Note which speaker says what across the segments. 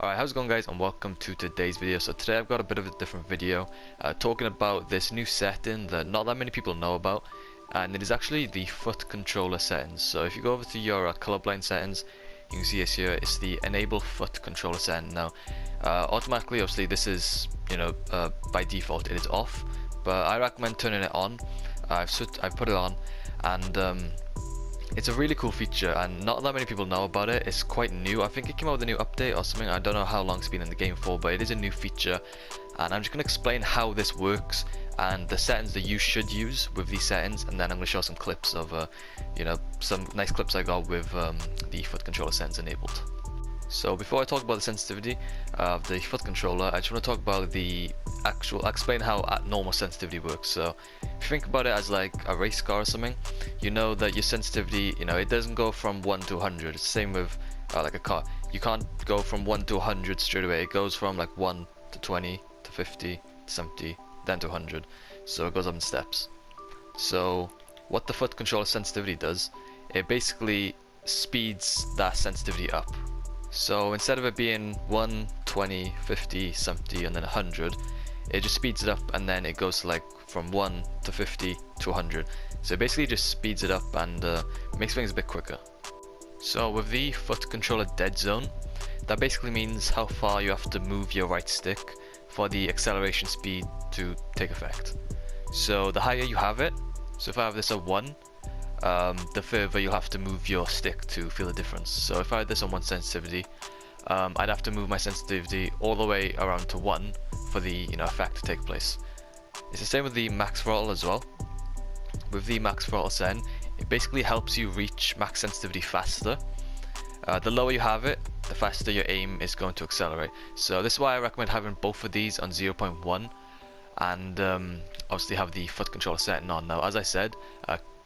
Speaker 1: Alright, how's it going guys, and welcome to today's video. So today I've got a bit of a different video talking about this new setting that not that many people know about, and it is actually the foot controller settings. So if you go over to your colorblind settings, you can see this here, it's the enable foot controller setting. Now automatically, obviously this is, by default it is off, but I recommend turning it on. I've put it on, and it's a really cool feature, and not that many people know about it. It's quite new. I think it came out with a new update or something. I don't know how long it's been in the game for, but it is a new feature, and I'm just going to explain how this works and the settings that you should use with these settings, and then I'm going to show some clips of some nice clips I got with the foot controller settings enabled. So before I talk about the sensitivity of the foot controller, I just want to talk about explain how normal sensitivity works. So if you think about it as like a race car or something, you know that your sensitivity, it doesn't go from 1 to 100. It's the same with like a car. You can't go from 1 to 100 straight away. It goes from like 1 to 20 to 50 to 70, then to 100. So it goes up in steps. So what the foot controller sensitivity does, it basically speeds that sensitivity up. So instead of it being 1, 20, 50, 70 and then 100, it just speeds it up, and then it goes to like from 1 to 50 to 100. So it basically just speeds it up and makes things a bit quicker. So with the foot controller dead zone, that basically means how far you have to move your right stick for the acceleration speed to take effect. So the higher you have it, so if I have this at 1, the further you'll have to move your stick to feel the difference. So if I had this on 1 sensitivity, I'd have to move my sensitivity all the way around to 1 for the effect to take place. It's the same with the max throttle as well. With the max throttle setting, it basically helps you reach max sensitivity faster. The lower you have it, the faster your aim is going to accelerate. So this is why I recommend having both of these on 0.1, and obviously have the foot controller setting on. Now as I said,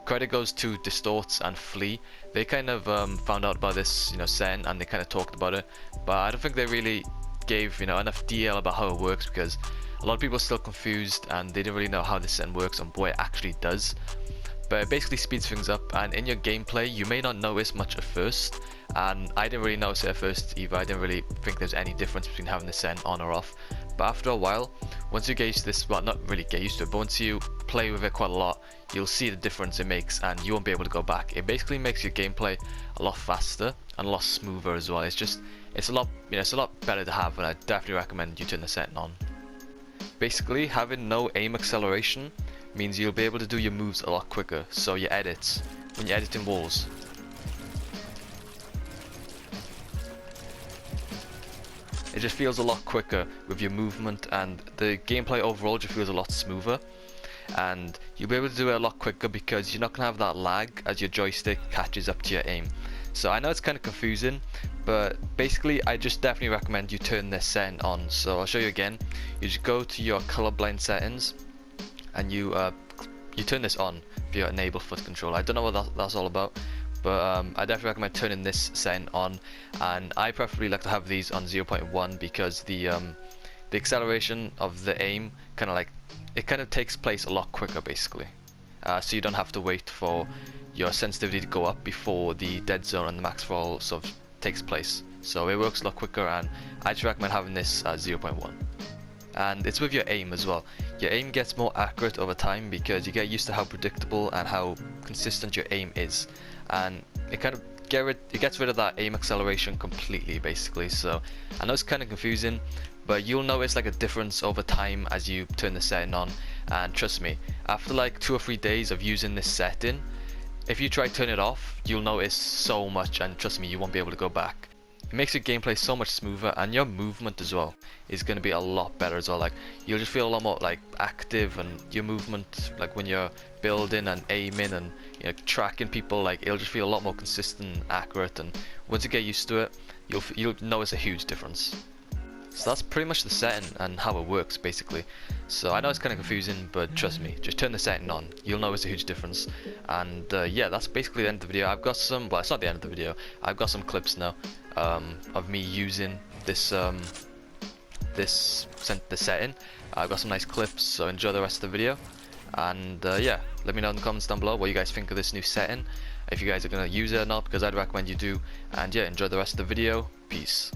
Speaker 1: credit goes to Distorts and Flea. They kind of found out about this setting, and they kind of talked about it, but I don't think they really gave enough detail about how it works, because a lot of people are still confused and they don't really know how this setting works and what it actually does. But it basically speeds things up, and in your gameplay you may not notice much at first, and I didn't really notice it at first either. I didn't really think there's any difference between having this setting on or off, but after a while, once you get used to this, well, not really get used to it, but once you play with it quite a lot, you'll see the difference it makes, and you won't be able to go back. It basically makes your gameplay a lot faster and a lot smoother as well. It's a lot better to have, and I definitely recommend you turn the setting on. Basically, having no aim acceleration means you'll be able to do your moves a lot quicker. So your edits, when you're editing walls, it just feels a lot quicker with your movement, and the gameplay overall just feels a lot smoother, and you'll be able to do it a lot quicker because you're not going to have that lag as your joystick catches up to your aim. So I know it's kind of confusing, but basically I just definitely recommend you turn this setting on. So I'll show you again. You just go to your colorblind settings, and you turn this on for your enable foot controller. I don't know what that's all about, but I definitely recommend turning this setting on, and I preferably like to have these on 0.1 because the acceleration of the aim kind of takes place a lot quicker basically. So you don't have to wait for your sensitivity to go up before the dead zone and the max throttle sort of takes place. So it works a lot quicker, and I just recommend having this at 0.1. And it's with your aim as well. Your aim gets more accurate over time because you get used to how predictable and how consistent your aim is, and it gets rid of that aim acceleration completely basically. So I know it's kind of confusing, but you'll notice like a difference over time as you turn the setting on, and trust me, after like 2 or 3 days of using this setting, if you try to turn it off, you'll notice so much, and trust me, you won't be able to go back. It makes your gameplay so much smoother, and your movement as well is going to be a lot better as well. Like you'll just feel a lot more like active, and your movement, like when you're building and aiming and tracking people, like it'll just feel a lot more consistent and accurate, and once you get used to it, you'll notice a huge difference. So that's pretty much the setting and how it works basically. So I know it's kind of confusing, but trust me, just turn the setting on, you'll notice a huge difference. And yeah, that's basically the end of the video. I've got some, well, it's not the end of the video, I've got some clips now of me using this the setting. I've got some nice clips, so enjoy the rest of the video. And yeah, let me know in the comments down below what you guys think of this new setting, if you guys are going to use it or not, because I'd recommend you do. And yeah, enjoy the rest of the video. Peace.